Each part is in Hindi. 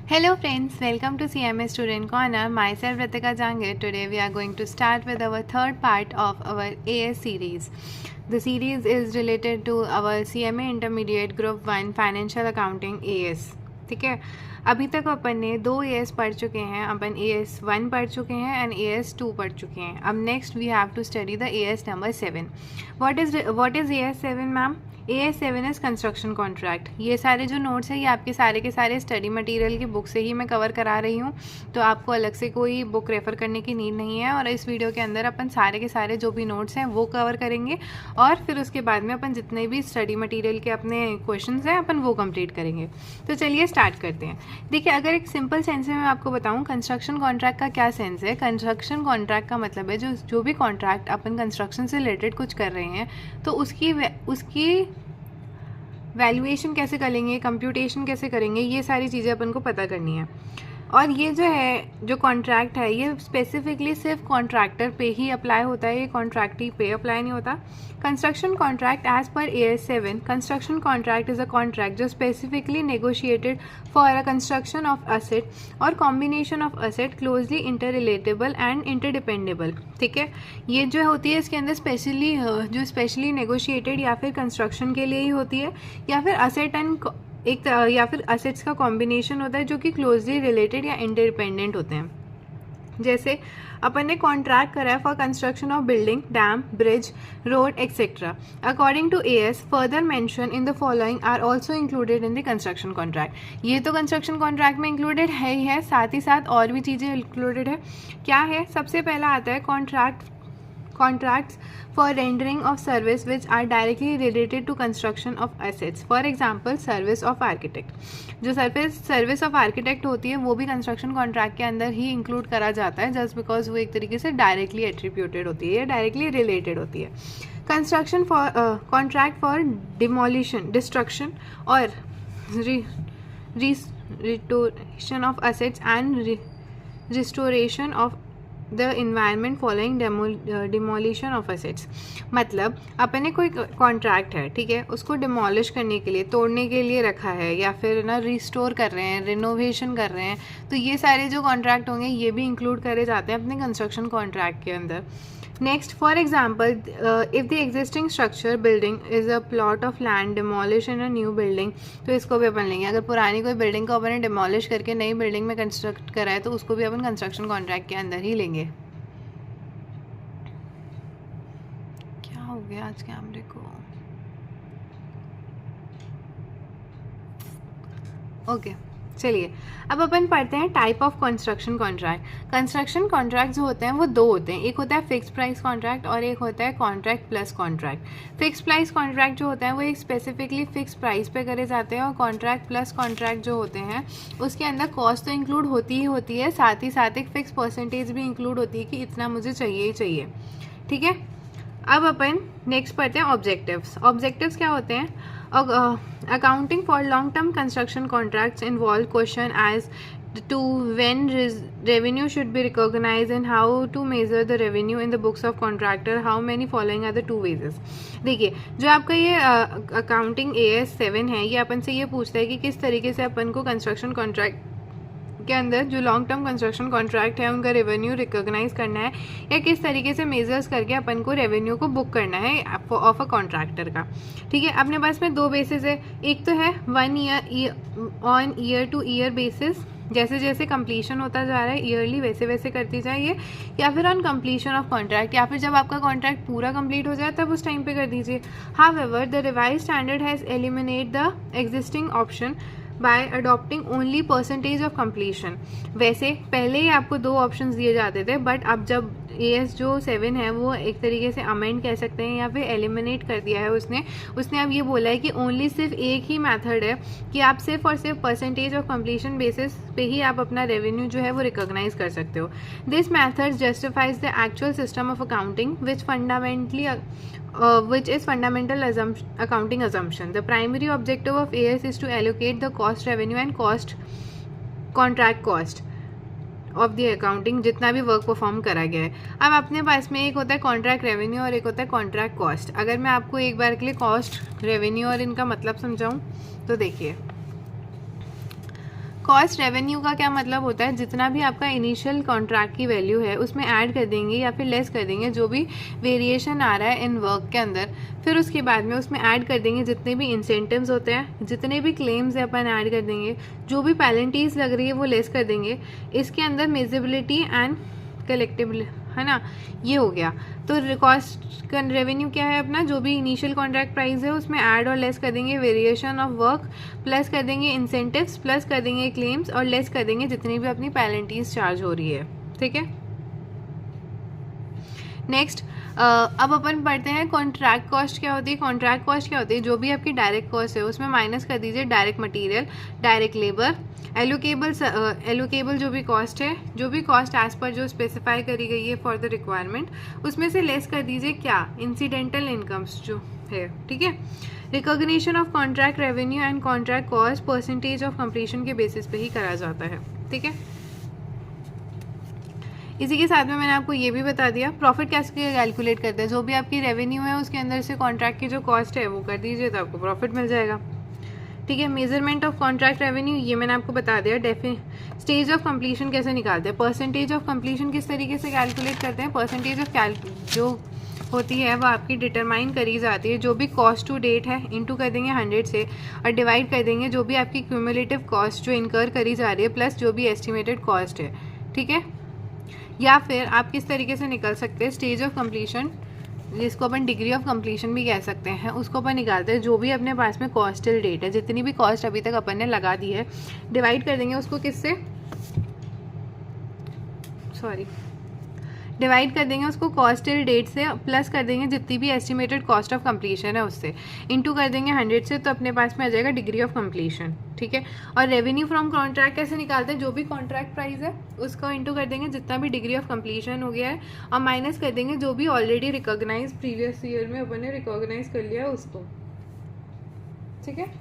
Hello friends, welcome to CMA Student Corner. Myself Ritika Jangir. Today we are going to start with our third part of our AS series. The series is related to our CMA Intermediate Group 1 Financial Accounting AS. ठीक है, अभी तक अपन ने 2 AS पढ़ चुके हैं. अपन AS 1 पढ़ चुके हैं एंड AS 2 पढ़ चुके हैं. अब next we have to study the AS number 7. What is AS 7 ma'am? AS 7 is construction contract. ये सारे जो नोट्स हैं ये आपके सारे के सारे स्टडी मटेरियल की बुक से ही मैं कवर करा रही हूँ, तो आपको अलग से कोई बुक रेफ़र करने की नीड नहीं है. और इस वीडियो के अंदर अपन सारे के सारे जो भी नोट्स हैं वो कवर करेंगे और फिर उसके बाद में अपन जितने भी स्टडी मटेरियल के अपने क्वेश्चंस हैं अपन वो कंप्लीट करेंगे. तो चलिए स्टार्ट करते हैं. देखिए, अगर एक सिंपल सेंस में मैं आपको बताऊँ कंस्ट्रक्शन कॉन्ट्रैक्ट का क्या सेंस है. कंस्ट्रक्शन कॉन्ट्रैक्ट का मतलब है जो भी कॉन्ट्रैक्ट अपन कंस्ट्रक्शन से रिलेटेड कुछ कर रहे हैं तो उसकी वैल्यूएशन कैसे करेंगे, कंप्यूटेशन कैसे करेंगे, ये सारी चीज़ें अपन को पता करनी है. और ये जो है जो कॉन्ट्रैक्ट है ये स्पेसिफिकली सिर्फ कॉन्ट्रैक्टर पे ही अप्लाई होता है, ये कॉन्ट्रैक्टी पे अप्लाई नहीं होता. कंस्ट्रक्शन कॉन्ट्रैक्ट एज पर AS 7, construction contract is a contract जो specifically negotiated for a construction of asset और combination of asset closely interrelatable and interdependable. ठीक है, ये जो होती है इसके अंदर स्पेशली नेगोशिएटेड या फिर कंस्ट्रक्शन के लिए ही होती है या फिर असेट एंड या फिर असेट्स का कॉम्बिनेशन होता है जो कि क्लोजली रिलेटेड या इंडिपेंडेंट होते हैं. जैसे अपन ने कॉन्ट्रैक्ट करा है for construction of building, dam, bridge, road etcetera. According to AS, further mention in the following are also included in the construction contract. ये तो कंस्ट्रक्शन कॉन्ट्रैक्ट में इंक्लूडेड है ही है, साथ ही साथ और भी चीज़ें इंक्लूडेड है. क्या है? सबसे पहला आता है contracts for rendering of service which are directly related to construction of assets. For example, service of architect. जो सर्विस ऑफ आर्किटेक्ट होती है वो भी कंस्ट्रक्शन कॉन्ट्रैक्ट के अंदर ही इंक्लूड करा जाता है जस्ट बिकॉज वो एक तरीके से डायरेक्टली एट्रीब्यूटेड होती है या डायरेक्टली रिलेटेड होती है. Construction for contract for demolition, destruction और restoration of assets and restoration of the environment following demolition of assets. मतलब अपन ने कोई कॉन्ट्रैक्ट है, ठीक है, उसको डिमोलिश करने के लिए, तोड़ने के लिए रखा है या फिर ना रिस्टोर कर रहे हैं, रिनोवेशन कर रहे हैं, तो ये सारे जो कॉन्ट्रैक्ट होंगे ये भी इंक्लूड करे जाते हैं अपने कंस्ट्रक्शन कॉन्ट्रैक्ट के अंदर. Next, for example, if the existing structure building is a plot of land demolish in a new building, तो इसको भी अपन लेंगे. अगर पुरानी कोई बिल्डिंग को अपन ने डिमोलिश करके नई बिल्डिंग में कंस्ट्रक्ट करा है तो उसको भी अपन कंस्ट्रक्शन कॉन्ट्रैक्ट के अंदर ही लेंगे. क्या हो गया आज कैमरे को? ओके चलिए, अब अपन पढ़ते हैं type of construction contract. Construction contract जो होते हैं वो दो होते हैं. एक होता है फिक्स प्राइस कॉन्ट्रैक्ट और एक होता है contract plus contract. Fix price contract जो होता है वो एक स्पेसिफिकली फिक्स प्राइस पे करे जाते हैं और कॉन्ट्रैक्ट प्लस कॉन्ट्रैक्ट जो होते हैं उसके अंदर कॉस्ट तो इंक्लूड होती ही होती है, साथ ही साथ एक फिक्स परसेंटेज भी इंक्लूड होती है कि इतना मुझे चाहिए ही चाहिए. ठीक है, अब अपन नेक्स्ट पढ़ते हैं ऑब्जेक्टिव्स. ऑब्जेक्टिव्स क्या होते हैं? Accounting for long term construction contracts involve question as to when revenue should be recognized and how to measure the revenue in the books of contractor. How many following are the two ways? देखिए, जो आपका ये अकाउंटिंग AS 7 है ये अपन से ये पूछता है कि किस तरीके से अपन को कंस्ट्रक्शन कॉन्ट्रैक्ट के अंदर जो लॉन्ग टर्म कंस्ट्रक्शन कॉन्ट्रैक्ट है उनका रेवेन्यू रिकॉग्नाइज करना है या किस तरीके से मेजर्स करके अपन को रेवेन्यू को बुक करना है ऑफ अ कॉन्ट्रैक्टर का. ठीक है, अपने पास में दो बेसिस है. एक तो है 1 year on year two year basis, जैसे जैसे कंप्लीशन होता जा रहा है ईयरली वैसे वैसे करती जाइए, या फिर ऑन कंप्लीशन ऑफ कॉन्ट्रैक्ट, या फिर जब आपका कॉन्ट्रैक्ट पूरा कंप्लीट हो जाए तब उस टाइम पे कर दीजिए. However the revise standard has eliminate the existing option buy adopting only percentage of completion. वैसे पहले ही आपको दो ऑप्शंस दिए जाते थे, बट अब जब AS जो 7 है वो एक तरीके से अमेंड कह सकते हैं या फिर एलिमिनेट कर दिया है उसने अब ये बोला है कि ओनली सिर्फ एक ही मेथड है कि आप सिर्फ और सिर्फ परसेंटेज ऑफ कंप्लीशन बेसिस पे ही आप अपना रेवेन्यू जो है वो रिकॉग्नाइज कर सकते हो. This method justifies the actual system of accounting which is fundamental accounting assumption. The primary objective of AS is to allocate the cost revenue and contract cost of the accounting जितना भी वर्क परफॉर्म करा गया है. अब अपने पास में एक होता है कॉन्ट्रैक्ट रेवेन्यू और एक होता है कॉन्ट्रैक्ट कॉस्ट. अगर मैं आपको एक बार के लिए कॉस्ट, रेवेन्यू और इनका मतलब समझाऊं तो देखिए, कॉस्ट रेवेन्यू का क्या मतलब होता है, जितना भी आपका इनिशियल कॉन्ट्रैक्ट की वैल्यू है उसमें ऐड कर देंगे या फिर लेस कर देंगे जो भी वेरिएशन आ रहा है इन वर्क के अंदर, फिर उसके बाद में उसमें ऐड कर देंगे जितने भी इंसेंटिव्स होते हैं, जितने भी क्लेम्स है अपन ऐड कर देंगे, जो भी पेनल्टीज लग रही है वो लेस कर देंगे। इसके अंदर मेजिबिलिटी एंड कलेक्टिबिलिटी है ना, ये हो गया। तो कॉस्ट रेवेन्यू क्या है अपना, जो भी इनिशियल कॉन्ट्रैक्ट प्राइस है उसमें ऐड और लेस कर देंगे वेरिएशन ऑफ वर्क, प्लस कर देंगे इंसेंटिव्स, प्लस कर देंगे क्लेम्स और लेस कर देंगे जितनी भी अपनी पेनल्टीज चार्ज हो रही है। ठीक है, नेक्स्ट अब अपन पढ़ते हैं कॉन्ट्रैक्ट कॉस्ट क्या होती है। कॉन्ट्रैक्ट कॉस्ट क्या होती है, जो भी आपकी डायरेक्ट कॉस्ट है उसमें माइनस कर दीजिए direct material, direct labour, allocable जो भी कॉस्ट है, जो भी कॉस्ट एज पर जो स्पेसिफाई करी गई है फॉर द रिक्वायरमेंट, उसमें से लेस कर दीजिए क्या, इंसिडेंटल इनकम्स जो है। ठीक है, recognition of contract revenue and contract cost percentage of completion के बेसिस पे ही करा जाता है। ठीक है, इसी के साथ में मैंने आपको ये भी बता दिया प्रॉफिट कैसे कैलकुलेट करते हैं। जो भी आपकी रेवेन्यू है उसके अंदर से कॉन्ट्रैक्ट की जो कॉस्ट है वो कर दीजिए तो आपको प्रॉफिट मिल जाएगा। ठीक है, मेजरमेंट ऑफ कॉन्ट्रैक्ट रेवेन्यू ये मैंने आपको बता दिया। स्टेज ऑफ कंप्लीशन कैसे निकालते हैं, परसेंटेज ऑफ कंप्लीशन किस तरीके से कैलकुलेट करते हैं। परसेंटेज ऑफ जो होती है वो आपकी डिटरमाइन करी जाती है, जो भी कॉस्ट टू डेट है इनटू कर देंगे 100 से और डिवाइड कर देंगे जो भी आपकी क्यूमुलेटिव कॉस्ट जो इनकर करी जा रही है प्लस जो भी एस्टिमेटेड कॉस्ट है। ठीक है, या फिर आप किस तरीके से निकल सकते हैं, स्टेज ऑफ कंप्लीशन जिसको अपन डिग्री ऑफ कंप्लीशन भी कह सकते हैं, उसको अपन निकालते हैं जो भी अपने पास में कॉस्ट टिल डेट है, जितनी भी कॉस्ट अभी तक अपन ने लगा दी है, डिवाइड कर देंगे उसको किससे, डिवाइड कर देंगे उसको कॉस्ट टिल डेट से, प्लस कर देंगे जितनी भी एस्टिमेटेड कॉस्ट ऑफ कंप्लीशन है उससे, इनटू कर देंगे 100 से, तो अपने पास में आ जाएगा डिग्री ऑफ कंप्लीशन। ठीक है, और रेवेन्यू फ्रॉम कॉन्ट्रैक्ट कैसे निकालते हैं, जो भी कॉन्ट्रैक्ट प्राइस है उसको इनटू कर देंगे जितना भी डिग्री ऑफ कंप्लीशन हो गया है और माइनस कर देंगे जो भी ऑलरेडी रिकॉग्नाइज प्रीवियस ईयर में अपन ने रिकॉग्नाइज कर लिया है उसको। ठीक है,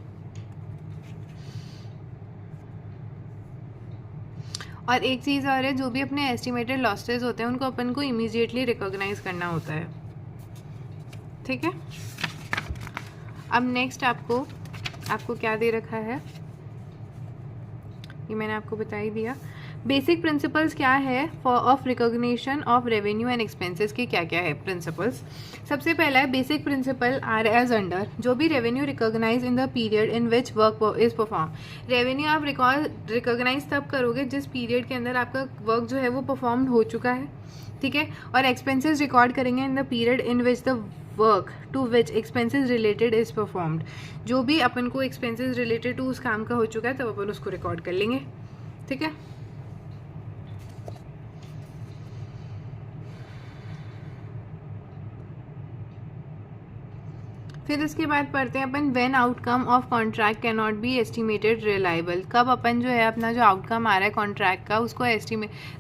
और एक चीज़ और है, जो भी अपने एस्टिमेटेड लॉसेस होते हैं उनको अपन को इमीडिएटली रिकॉग्नाइज करना होता है। ठीक है, अब नेक्स्ट आपको क्या दे रखा है ये मैंने आपको बता ही दिया। बेसिक प्रिंसिपल्स क्या है for of recognition of revenue and expenses के क्या क्या है प्रिंसिपल्स। सबसे पहला है basic principle are as under, जो भी revenue recognize in the period in which work is perform. Revenue आप रिकॉग्नाइज तब करोगे जिस पीरियड के अंदर आपका वर्क जो है वो परफॉर्म हो चुका है। ठीक है, और एक्सपेंसेस रिकॉर्ड करेंगे in the period in which the work to which expenses related is performed. जो भी अपन को एक्सपेंसेस रिलेटेड टू उस काम का हो चुका है तब अपन उसको रिकॉर्ड कर लेंगे। ठीक है, फिर इसके बाद पढ़ते हैं अपन when outcome of contract can not be estimated reliable. कब अपन जो है अपना जो आउटकम आ रहा है कॉन्ट्रैक्ट का उसको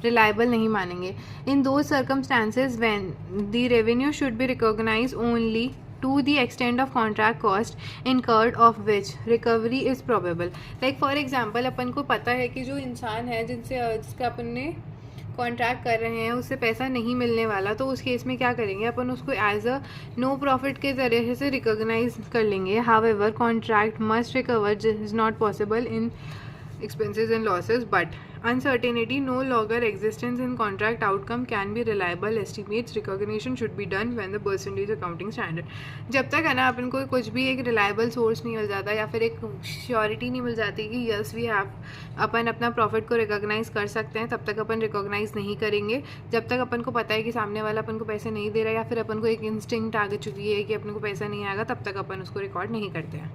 रिलायबल नहीं मानेंगे। इन दो circumstances when the revenue should be recognize only to the extent of contract cost incurred of which recovery is probable। like for example अपन को पता है कि जो इंसान है जिसका अपन ने कॉन्ट्रैक्ट कर रहे हैं उससे पैसा नहीं मिलने वाला, तो उस केस में क्या करेंगे अपन उसको एज अ नो प्रॉफिट के जरिए से रिकॉग्नाइज कर लेंगे। However contract must recover is not possible in expenses and losses, but uncertainty no longer existence in contract outcome can be reliable estimates recognition should be done when the percentage accounting standard। जब तक है ना अपन को कुछ भी एक रिलायबल सोर्स नहीं मिल जाता या फिर एक श्योरिटी नहीं मिल जाती कि यस वी हैव अपन अपना प्रॉफिट को रिकॉग्नाइज कर सकते हैं, तब तक अपन रिकॉग्नाइज नहीं करेंगे। जब तक अपन को पता है कि सामने वाला अपन को पैसे नहीं दे रहा या फिर अपन को एक इंस्टिंक्ट आ चुकी है कि अपन को पैसा नहीं आएगा, तब तक अपन उसको रिकॉर्ड नहीं करते हैं।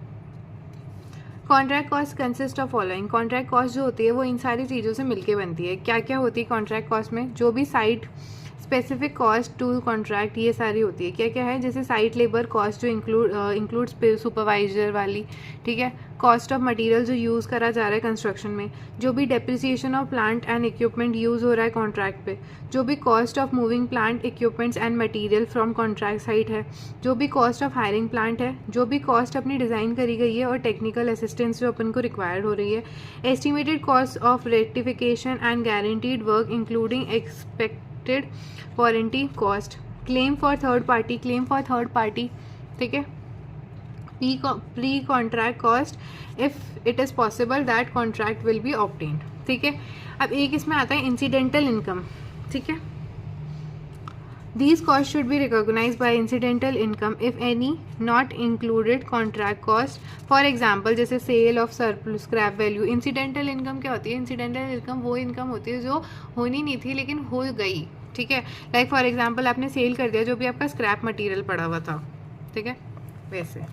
Contract cost consist of following. Contract cost जो होती है वो इन सारी चीज़ों से मिलके बनती है। क्या क्या होती है कॉन्ट्रैक्ट कॉस्ट में, जो भी site specific cost to contract ये सारी होती है। क्या क्या है, जैसे साइट लेबर कॉस्ट जो इंक्लूड्स सुपरवाइजर वाली, ठीक है, कॉस्ट ऑफ मटेरियल जो यूज़ करा जा रहा है कंस्ट्रक्शन में, जो भी depreciation of plant and equipment use हो रहा है कॉन्ट्रैक्ट पे, जो भी cost of moving plant equipments and material from contract site है, जो भी कॉस्ट ऑफ हायरिंग प्लांट है, जो भी कॉस्ट अपनी डिज़ाइन करी गई है और टेक्निकल असिस्टेंस जो अपन को रिक्वायर्ड हो रही है, estimated cost of rectification and guaranteed work including expected warranty cost, claim for third party, ठीक है, pre contract cost if it is possible that contract will B obtained. ठीक है, अब एक इसमें आता है इंसिडेंटल इनकम। ठीक है, these costs should be recognized by incidental income if any not included contract cost, for example जैसे sale of surplus scrap value। incidental income क्या होती है? incidental income वो income होती है जो होनी नहीं थी लेकिन हो गई। ठीक है, लाइक फॉर एग्जाम्पल आपने सेल कर दिया जो भी आपका स्क्रैप मटेरियल पड़ा हुआ था। ठीक है, वैसे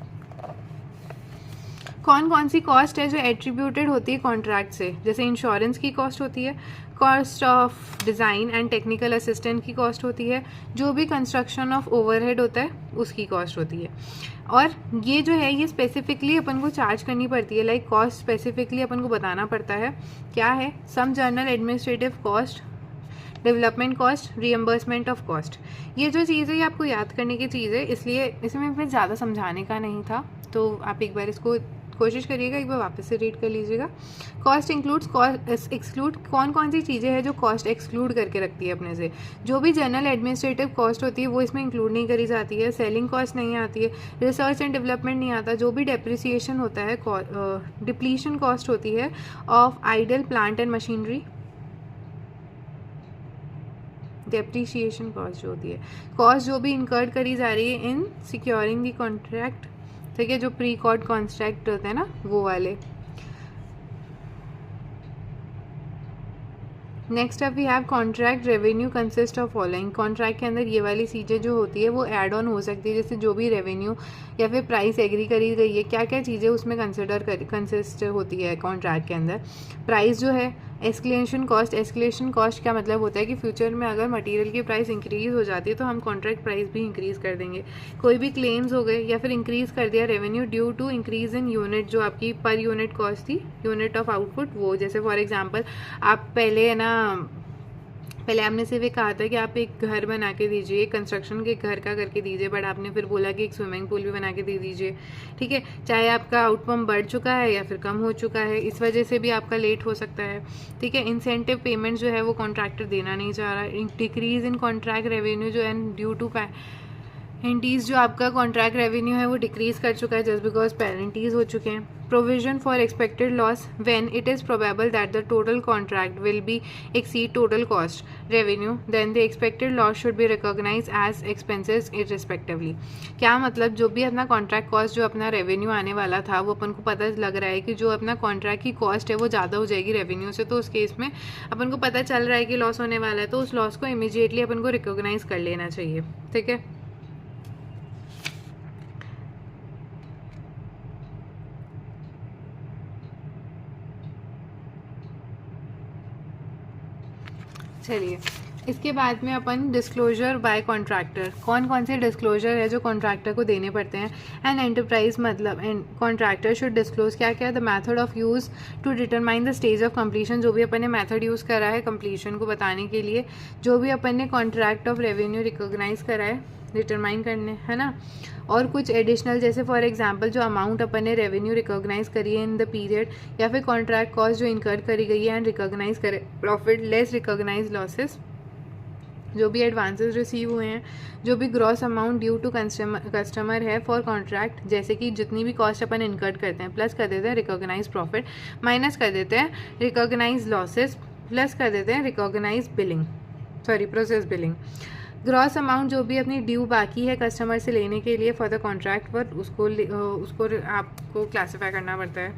कौन कौन सी कॉस्ट है जो एट्रीब्यूटेड होती है कॉन्ट्रैक्ट से? जैसे इंश्योरेंस की कॉस्ट होती है, cost of design and technical assistant की कॉस्ट होती है, जो भी कंस्ट्रक्शन ऑफ ओवरहेड होता है उसकी कॉस्ट होती है। और ये जो है ये स्पेसिफिकली अपन को चार्ज करनी पड़ती है, लाइक कॉस्ट स्पेसिफिकली अपन को बताना पड़ता है क्या है। Some general administrative cost, development cost, reimbursement of cost. ये जो चीज़ है ये आपको याद करने की चीज़ है, इसलिए इसमें फिर ज़्यादा समझाने का नहीं था, तो आप एक बार इसको कोशिश करिएगा, एक बार वापस से रीड कर लीजिएगा। कॉस्ट इंक्लूड्स, कॉस्ट एक्सक्लूड, कौन कौन सी चीज़ें हैं जो कॉस्ट एक्सक्लूड करके रखती है अपने से? जो भी जनरल एडमिनिस्ट्रेटिव कॉस्ट होती है वो इसमें इंक्लूड नहीं करी जाती है, सेलिंग कॉस्ट नहीं आती है, रिसर्च एंड डेवलपमेंट नहीं आता, जो भी डेप्रिसिएशन होता है, डिप्लीशन कॉस्ट होती है of idle plant and machinery, depreciation cost जो होती है, कॉस्ट जो भी इंकर्ड करी जा रही है इन सिक्योरिंग दी कॉन्ट्रैक्ट। ठीक है, जो प्री कॉर्ड कॉन्ट्रैक्ट होते हैं ना वो वाले। Next up we have contract revenue consist of following. Contract के अंदर ये वाली चीज़ें जो होती है वो ऐड ऑन हो सकती है, जैसे जो भी रेवेन्यू या फिर प्राइस एग्री करी गई है, क्या क्या चीज़ें उसमें कंसिस्ट होती है कॉन्ट्रैक्ट के अंदर। प्राइस जो है, एस्केलेशन कॉस्ट, एस्केलेशन कॉस्ट का मतलब होता है कि फ्यूचर में अगर मटेरियल की प्राइस इंक्रीज़ हो जाती है तो हम कॉन्ट्रैक्ट प्राइस भी इंक्रीज़ कर देंगे। कोई भी क्लेम्स हो गए या फिर इंक्रीज़ कर दिया revenue due to increase in unit, जो आपकी पर यूनिट कॉस्ट थी, यूनिट ऑफ आउटपुट, वो जैसे फॉर एग्जांपल आप पहले है ना, पहले आपने सिर्फ ये कहा था कि आप एक घर बना के दीजिए, कंस्ट्रक्शन के घर का करके दीजिए, बट आपने फिर बोला कि एक स्विमिंग पूल भी बना के दे दीजिए। ठीक है, चाहे आपका आउटपम बढ़ चुका है या फिर कम हो चुका है, इस वजह से भी आपका लेट हो सकता है। ठीक है, इंसेंटिव पेमेंट जो है वो कॉन्ट्रैक्टर देना नहीं चाह रहा। डिक्रीज इन कॉन्ट्रैक्ट रेवेन्यू जो एंड ड्यू टू पेनल्टीज, जो आपका कॉन्ट्रैक्ट रेवेन्यू है वो डिक्रीज कर चुका है जस्ट बिकॉज पेनल्टीज हो चुके हैं। Provision for expected loss when it is probable that the total contract will be exceed total cost revenue, then the expected loss should be recognise as expenses irrespectively. क्या मतलब, जो भी अपना कॉन्ट्रैक्ट कॉस्ट, जो अपना रेवेन्यू आने वाला था वो अपन को पता लग रहा है कि जो अपना कॉन्ट्रैक्ट की कॉस्ट है वो ज़्यादा हो जाएगी रेवेन्यू से, तो उस केस में अपन को पता चल रहा है कि लॉस होने वाला है, तो उस लॉस को इमीडिएटली अपन को रिकॉग्नाइज कर लेना चाहिए। ठीक है, चलिए इसके बाद में अपन डिस्क्लोजर बाय कॉन्ट्रैक्टर, कौन कौन से डिस्क्लोजर है जो कॉन्ट्रैक्टर को देने पड़ते हैं। एंड एंटरप्राइज मतलब कॉन्ट्रैक्टर शुड डिस्क्लोज क्या क्या, the method of use to determine the stage of completion, जो भी अपन ने मेथड यूज़ करा है कंप्लीशन को बताने के लिए, जो भी अपन ने कॉन्ट्रैक्ट ऑफ रेवेन्यू रिकॉग्नाइज करा है डिटरमाइन करने, है ना। और कुछ एडिशनल, जैसे फॉर एग्जांपल जो अमाउंट अपन ने रेवेन्यू रिकॉग्नाइज करी है इन द पीरियड, या फिर कॉन्ट्रैक्ट कॉस्ट जो इंकर करी गई है एंड रिकॉग्नाइज करे, प्रॉफिट लेस रिकॉग्नाइज लॉसेस, जो भी एडवांसेस रिसीव हुए हैं, जो भी gross amount due to customer है फॉर कॉन्ट्रैक्ट, जैसे कि जितनी भी कॉस्ट अपन इनकर्ड करते हैं प्लस कर देते हैं रिकॉग्नाइज प्रॉफिट, माइनस कर देते हैं रिकॉग्नाइज लॉसेस, प्लस कर देते हैं recognize billing, sorry process billing. Gross amount जो भी अपनी ड्यू बाकी है कस्टमर से लेने के लिए फॉर द कॉन्ट्रैक्ट पर, उसको आपको क्लासीफाई करना पड़ता है।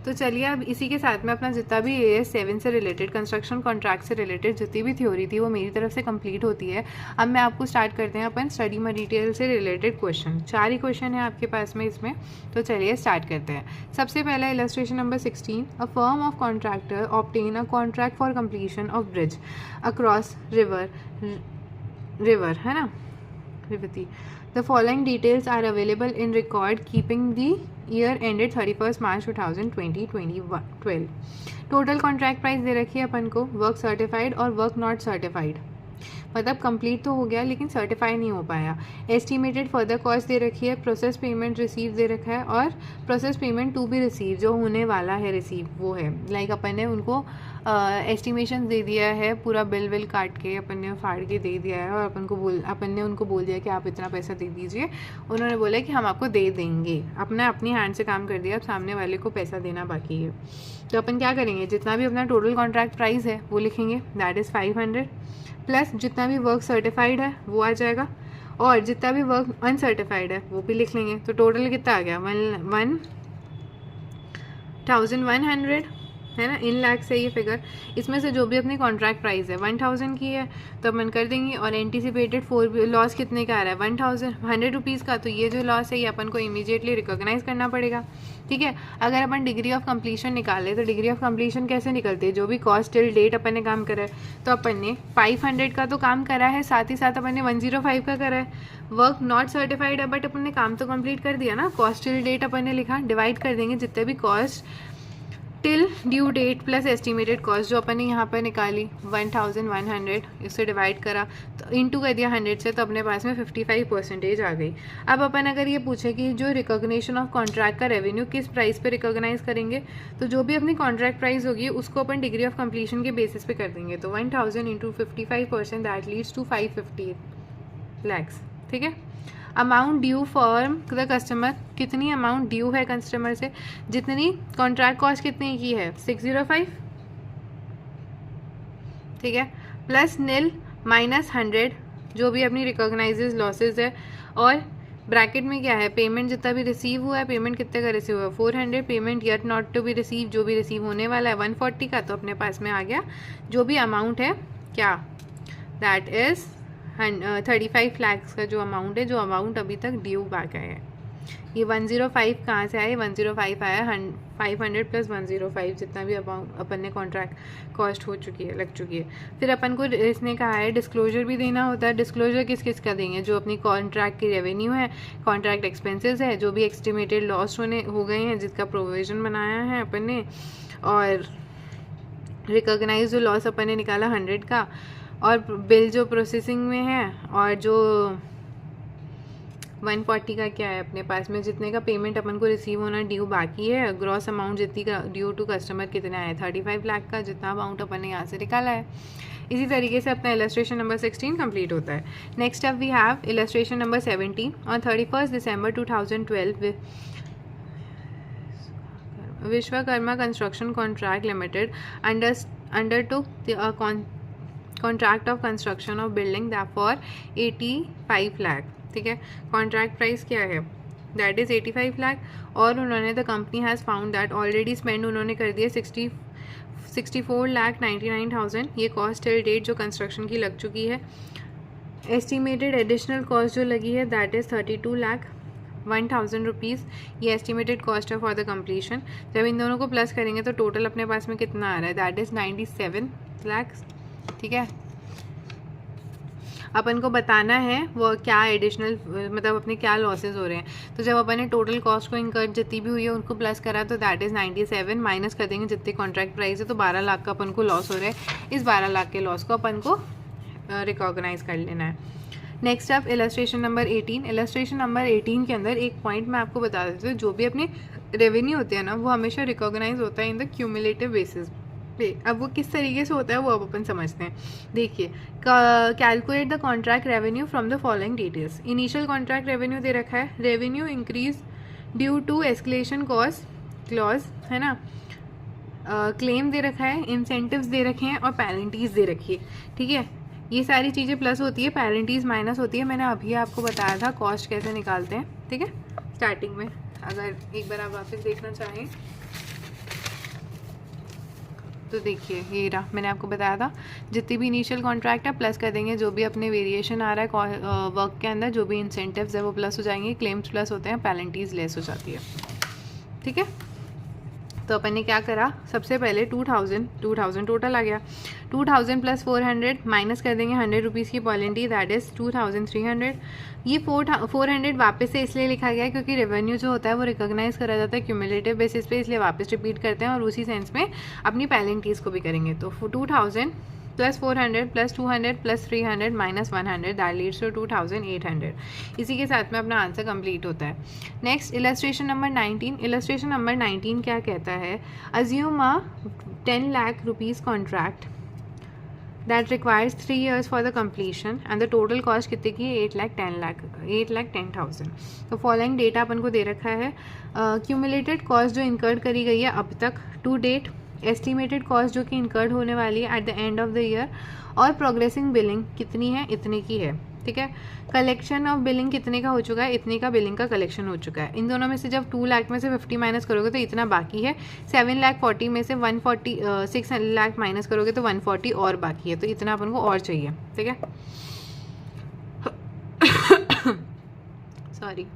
तो चलिए अब इसी के साथ में अपना जितना भी AS 7 से रिलेटेड, कंस्ट्रक्शन कॉन्ट्रैक्ट से रिलेटेड जितनी भी थ्योरी थी वो मेरी तरफ से कंप्लीट होती है। अब मैं आपको स्टार्ट करते हैं अपन स्टडी मटेरियल से रिलेटेड क्वेश्चन। 4 ही क्वेश्चन है आपके पास में इसमें, तो चलिए स्टार्ट करते हैं। सबसे पहला illustration number 16, a firm of contractor obtain a contract for completion of bridge across river, है ना, रिवती। The following details are available in record keeping the year ended 31st March 2012. Total contract price दे रखी है अपन को, वर्क सर्टिफाइड और वर्क नॉट सर्टिफाइड, मतलब कंप्लीट तो हो गया लेकिन सर्टिफाई नहीं हो पाया। एस्टिमेटेड फर्दर कॉस्ट दे रखी है, प्रोसेस पेमेंट रिसीव दे रखा है और process payment to be receive जो होने वाला है रिसीव वो है। लाइक अपन ने उनको एस्टिमेशन दे दिया है, पूरा बिल विल काट के अपन ने फाड़ के दे दिया है और अपन ने उनको बोल दिया कि आप इतना पैसा दे दीजिए। उन्होंने बोला कि हम आपको दे देंगे, अपना अपनी हैंड से काम कर दिया, अब सामने वाले को पैसा देना बाकी है। तो अपन क्या करेंगे, जितना भी अपना टोटल कॉन्ट्रैक्ट प्राइस है वो लिखेंगे, दैट इज़ 500 प्लस जितना भी वर्क सर्टिफाइड है वो आ जाएगा और जितना भी वर्क अनसर्टिफाइड है वो भी लिख लेंगे। तो टोटल कितना आ गया, 1100 है ना, इन लाख से ये फिगर। इसमें से जो भी अपनी कॉन्ट्रैक्ट प्राइस है 1000 की है तो अपन कर देंगे, और एंटीसिपेटेड लॉस कितने का आ रहा है 100 रुपीज़ का। तो ये जो लॉस है ये अपन को इमीडिएटली रिकॉग्नाइज करना पड़ेगा, ठीक है। अगर अपन डिग्री ऑफ कंप्लीशन निकाले तो डिग्री ऑफ कंप्लीशन कैसे निकलते हैं, जो भी कॉस्ट टिल डेट अपन ने काम करा है तो अपन ने 500 का तो काम करा है, साथ ही साथ अपन ने 105 का करा है। वर्क नॉट सर्टिफाइड है बट अपन ने काम तो कंप्लीट कर दिया ना, कॉस्ट टिल डेट अपन ने लिखा, डिवाइड कर देंगे जितने भी cost till due date plus estimated cost जो अपन ने यहाँ पर निकाली 1100, इससे डिवाइड करा तो इनटू कर दिया 100 से, तो अपने पास में 55% आ गई। अब अपन अगर ये पूछे कि जो रिकॉग्निशन ऑफ कॉन्ट्रैक्ट का रेवेन्यू किस प्राइस पे रिकॉग्नाइज करेंगे, तो जो भी अपनी कॉन्ट्रैक्ट प्राइस होगी उसको अपन डिग्री ऑफ कंप्लीशन के बेसिस पे कर देंगे। तो 1000 into 55% that leads to 550 lakhs, ठीक है। Amount due for the customer, कितनी अमाउंट ड्यू है कस्टमर से, जितनी कॉन्ट्रैक्ट कॉस्ट कितनी की है 605, ठीक है, प्लस नील माइनस 100 जो भी अपनी रिकॉग्नाइजेज लॉसेज है, और ब्रैकेट में क्या है पेमेंट जितना भी रिसीव हुआ है, पेमेंट कितने का रिसीव हुआ है 400, payment yet not to be receive जो भी रिसीव होने वाला है 140 का। तो अपने पास में आ गया जो भी अमाउंट है क्या, दैट इज़ 35 lakhs का जो अमाउंट है, जो अमाउंट अभी तक ड्यू बैक आया है। ये 105 कहाँ से आए, 105 आया 500 प्लस 105 जितना भी अमाउंट अपन ने कॉन्ट्रैक्ट कॉस्ट हो चुकी है लग चुकी है। फिर अपन को इसने कहा है डिस्क्लोजर भी देना होता है। डिस्क्लोजर किस किस का देंगे, जो अपनी कॉन्ट्रैक्ट की रेवेन्यू है, कॉन्ट्रैक्ट एक्सपेंसेस है, जो भी एस्टिमेटेड लॉस हो गए हैं जिसका प्रोविजन बनाया है अपन ने, और रिकॉग्नाइज जो लॉस अपन ने निकाला 100 का, और बिल जो प्रोसेसिंग में है, और जो 140 का क्या है अपने पास में, जितने का पेमेंट अपन को रिसीव होना ड्यू बाकी है, ग्रॉस अमाउंट जितनी का ड्यू टू कस्टमर कितना है 35 लाख का, जितना अमाउंट अपन ने यहाँ से निकाला है। इसी तरीके से अपना इलस्ट्रेशन नंबर 16 कंप्लीट होता है। Next up we have illustration number 17। On 31 December 2012 Vishwakarma construction contract limited undertook contract of construction of building that for 85 lakh, ठीक है। कॉन्ट्रैक्ट प्राइस क्या है, दैट इज़ 85 लाख, और उन्होंने the company has found that already spend उन्होंने कर दिया 64,99,000। ये कॉस्ट टिल डेट जो कंस्ट्रक्शन की लग चुकी है। एस्टिमेटेड एडिशनल कॉस्ट जो लगी है दैट इज़ 32,01,000 रुपीज़, ये एस्टिमेटेड कॉस्ट है फॉर द कंप्लीशन। जब इन दोनों को प्लस करेंगे तो टोटल अपने पास में कितना आ रहा है, दैट इज़ 97 लाख, ठीक है। अपन को बताना है वो क्या एडिशनल मतलब अपने क्या लॉसेस हो रहे हैं। तो जब अपन ने टोटल कॉस्ट को इनकर जितनी भी हुई है उनको प्लस करा तो दैट इज़ 97, माइनस कर देंगे जितनी कॉन्ट्रैक्ट प्राइस है, तो 12 लाख का अपन को लॉस हो रहा है। इस 12 लाख के लॉस को अपन को रिकॉग्नाइज कर लेना है। Next up illustration number 18। Illustration number 18 के अंदर एक पॉइंट मैं आपको बता देती हूँ, जो भी अपने रेवेन्यू होते हैं ना वो हमेशा रिकॉग्नाइज होता है इन द क्यूमुलेटिव बेसिस पे। अब वो किस तरीके से होता है वो अब अपन समझते हैं। देखिए, calculate the contract revenue from the following details. Initial contract revenue दे रखा है, revenue increase due to escalation cost clause, है ना, क्लेम दे रखा है, इंसेंटिव्स दे रखे हैं और पेनल्टीज दे रखी है, ठीक है। ये सारी चीज़ें प्लस होती है, पेनल्टीज माइनस होती है। मैंने अभी आपको बताया था कॉस्ट कैसे निकालते हैं, ठीक है, स्टार्टिंग में। अगर एक बार आप वापस देखना चाहें तो देखिए, ये रहा, मैंने आपको बताया था जितनी भी इनिशियल कॉन्ट्रैक्ट है प्लस कर देंगे, जो भी अपने वेरिएशन आ रहा है वर्क के अंदर, जो भी इंसेंटिव्स है वो प्लस हो जाएंगे, क्लेम्स प्लस होते हैं, पेनल्टीज लेस हो जाती है, ठीक है। तो अपन ने क्या करा, सबसे पहले 2000 टोटल आ गया, 2000 प्लस 400 माइनस कर देंगे 100 रुपीज़ की पेनल्टी, दैट इज़ 2300। ये 400 वापस से इसलिए लिखा गया है क्योंकि रेवेन्यू जो होता है वो रिकॉग्नाइज करा जाता है क्यूमुलेटिव बेसिस पे, इसलिए वापस रिपीट करते हैं और उसी सेंस में अपनी पेनल्टीज़ को भी करेंगे। तो 2000 plus 400 plus 200 plus 300 minus 100 that leads to 2800। इसी के साथ में अपना आंसर कंप्लीट होता है। Next illustration number 19। Illustration number 19 क्या कहता है, assume a 10 lakh rupees contract that requires 3 years for the completion and the total cost कितने की है, 8,10,000। तो फॉलोइंग डेटा अपन को दे रखा है, क्यूमुलेटेड कॉस्ट जो इंकर्ड करी गई है अब तक टू डेट, एस्टिमेटेड कॉस्ट जो कि इंकर्ड होने वाली है at the end of the year, और प्रोग्रेसिंग बिलिंग कितनी है, इतने की है। ठीक है, कलेक्शन ऑफ बिलिंग कितने का हो चुका है, इतने का बिलिंग का कलेक्शन हो चुका है। इन दोनों में से जब 2 लाख में से 50 माइनस करोगे तो इतना बाकी है, 7,40,000 में से 6 लाख माइनस करोगे तो 140 और बाकी है, तो इतना अपन को और चाहिए। ठीक है, सॉरी।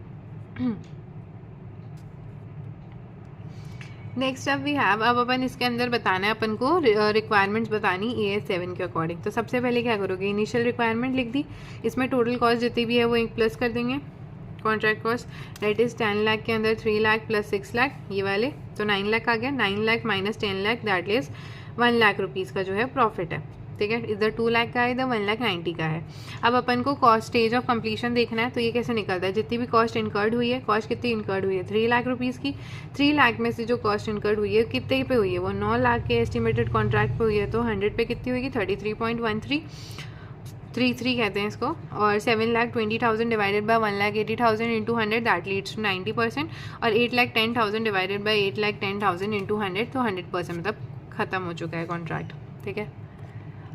नेक्स्ट अब वी हैव, अब अपन इसके अंदर बताना है अपन को रिक्वायरमेंट्स बतानी AS 7 के अकॉर्डिंग। तो सबसे पहले क्या करोगे, इनिशियल रिक्वायरमेंट लिख दी, इसमें टोटल कॉस्ट जितनी भी है वो एक प्लस कर देंगे, contract cost that is 10 lakh के अंदर 3 लाख प्लस 6 लाख ये वाले, तो 9 लाख आ गया। 9 lakh minus 10 lakh that is 1 lakh rupees का जो है प्रॉफिट है। ठीक है, इधर 2 लाख का है, इधर 1,90,000 का है। अब अपन को कॉस्ट स्टेज ऑफ कंप्लीशन देखना है, तो ये कैसे निकलता है, जितनी भी कॉस्ट इनकर्ड हुई है, कॉस्ट कितनी इनकर्ड हुई है 3 लाख रुपीज़ की, 3 लाख में से जो कॉस्ट इनकर्ड हुई है कितने पे हुई है, वो 9 लाख के एस्टिमेटेड कॉन्ट्रैक्ट पे हुई है, तो 100 पे कितनी होगी 33.1333 कहते हैं इसको, और 7,20,000 divided by 1,80,000 into 100 that leads to 90%, और 8,10,000 डिवाइडेड बाय 8,10,000 इंटू 100 तो 100% मतलब ख़त्म हो चुका है कॉन्ट्रैक्ट। ठीक है,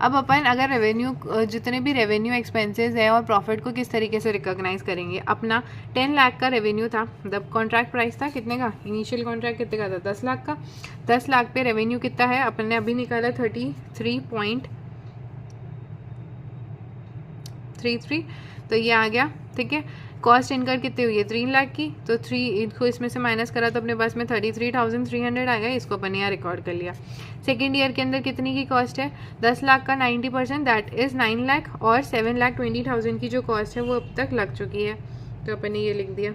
अब अपन अगर रेवेन्यू, जितने भी रेवेन्यू एक्सपेंसेस है और प्रॉफिट को किस तरीके से रिकॉग्नाइज करेंगे, अपना 10 लाख का रेवेन्यू था, मतलब कॉन्ट्रैक्ट प्राइस था कितने का, इनिशियल कॉन्ट्रैक्ट कितने का था 10 लाख का, 10 लाख पे रेवेन्यू कितना है, अपन ने अभी निकाला 33.33, तो ये आ गया। ठीक है, कॉस्ट इनकर कितनी हुई है 3 लाख की, तो 3 को इसमें से माइनस करा तो अपने पास में 33,300 आ गया, इसको अपन यहाँ रिकॉर्ड कर लिया। सेकेंड ईयर के अंदर कितनी की कॉस्ट है, 10 लाख का 90% दैट इज़ 9 लाख, और 7,20,000 की जो कॉस्ट है वो अब तक लग चुकी है, तो अपन ने ये लिख दिया,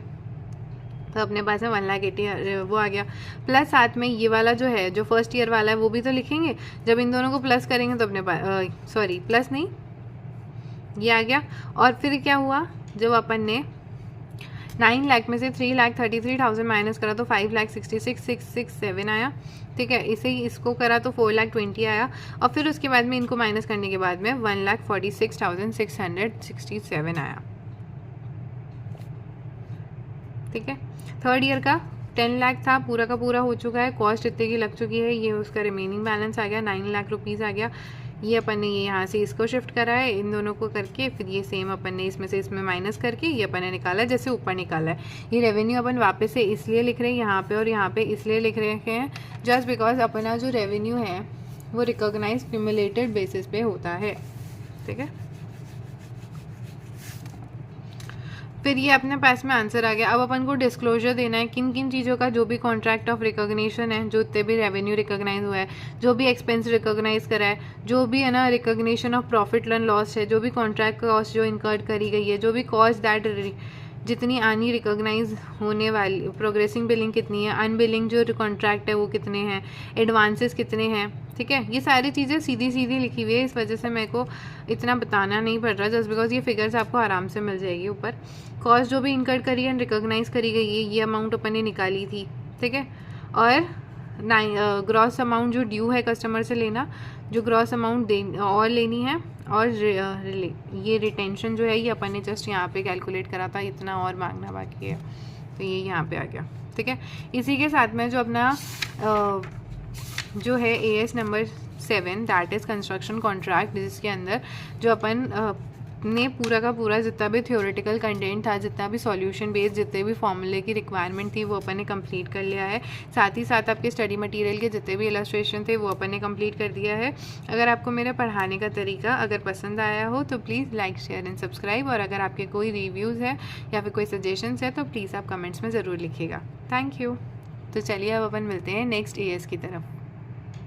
तो अपने पास में 1,80,000 वो आ गया। प्लस साथ में ये वाला जो है, जो फर्स्ट ईयर वाला है वो भी तो लिखेंगे, जब इन दोनों को प्लस करेंगे तो अपने पास सॉरी प्लस नहीं ये आ गया। और फिर क्या हुआ, जब अपन ने 9 लाख में से 3,33,000 माइनस करा तो 5,66,667 आया। ठीक है, इसे ही इसको करा तो 4,20,000 आया, और फिर उसके बाद में इनको माइनस करने के बाद में 1,46,667 आया। ठीक है, थर्ड ईयर का 10 लाख था, पूरा का पूरा हो चुका है, कॉस्ट इतने की लग चुकी है, ये उसका रिमेनिंग बैलेंस आ गया 9 लाख रुपीज़ आ गया। ये अपन ने ये यहाँ से इसको शिफ्ट करा है, इन दोनों को करके फिर ये सेम अपन ने इसमें से इसमें माइनस करके ये अपन ने निकाला है, जैसे ऊपर निकाला है। ये रेवेन्यू अपन वापस से इसलिए लिख रहे हैं यहाँ पे और यहाँ पे इसलिए लिख रहे हैं जस्ट बिकॉज अपना जो रेवेन्यू है वो रिकॉग्नाइज क्यूमुलेटेड बेसिस पे होता है। ठीक है, फिर ये अपने पास में आंसर आ गया। अब अपन को डिस्क्लोजर देना है किन किन चीज़ों का, जो भी कॉन्ट्रैक्ट ऑफ रिकॉग्निशन है, जो उतने भी रेवेन्यू रिकॉग्नाइज हुआ है, जो भी एक्सपेंस रिकॉग्नाइज करा है, जो भी है ना recognition of profit and loss है, जो भी कॉन्ट्रैक्ट कॉस्ट जो इनकर्ड करी गई है, जो भी कॉस्ट दैट जितनी आनी रिकॉग्नाइज होने वाली, प्रोग्रेसिंग बिलिंग कितनी है, अनबिलिंग जो कॉन्ट्रैक्ट है वो कितने हैं, एडवांसेस कितने हैं। ठीक है, ये सारी चीज़ें सीधी सीधी लिखी हुई है, इस वजह से मेरे को इतना बताना नहीं पड़ रहा, जस्ट बिकॉज ये फिगर्स आपको आराम से मिल जाएगी ऊपर। कॉस्ट जो भी इनकर्ड करी है रिकॉग्नाइज करी गई है, ये अमाउंट अपन ने निकाली थी। ठीक है, और ग्रॉस अमाउंट जो ड्यू है कस्टमर से लेना, जो ग्रॉस अमाउंट और लेनी है, और ये रिटेंशन जो है ये अपन ने जस्ट यहाँ पे कैलकुलेट करा था, इतना और मांगना बाकी है, तो ये यहाँ पे आ गया। ठीक है, इसी के साथ में जो अपना जो है AS number 7 that is construction contract, जिसके अंदर जो अपन ने पूरा का पूरा जितना भी थ्योरेटिकल कंटेंट था, जितना भी सॉल्यूशन बेस्ड जितने भी फॉर्मूले की रिक्वायरमेंट थी वो अपन ने कंप्लीट कर लिया है। साथ ही साथ आपके स्टडी मटेरियल के जितने भी इलस्ट्रेशन थे वो अपन ने कंप्लीट कर दिया है। अगर आपको मेरे पढ़ाने का तरीका अगर पसंद आया हो तो please like share and subscribe, और अगर आपके कोई रिव्यूज़ है या फिर कोई सजेशंस है तो प्लीज़ आप कमेंट्स में ज़रूर लिखिएगा। Thank you. तो चलिए अब अपन मिलते हैं नेक्स्ट AS की तरफ।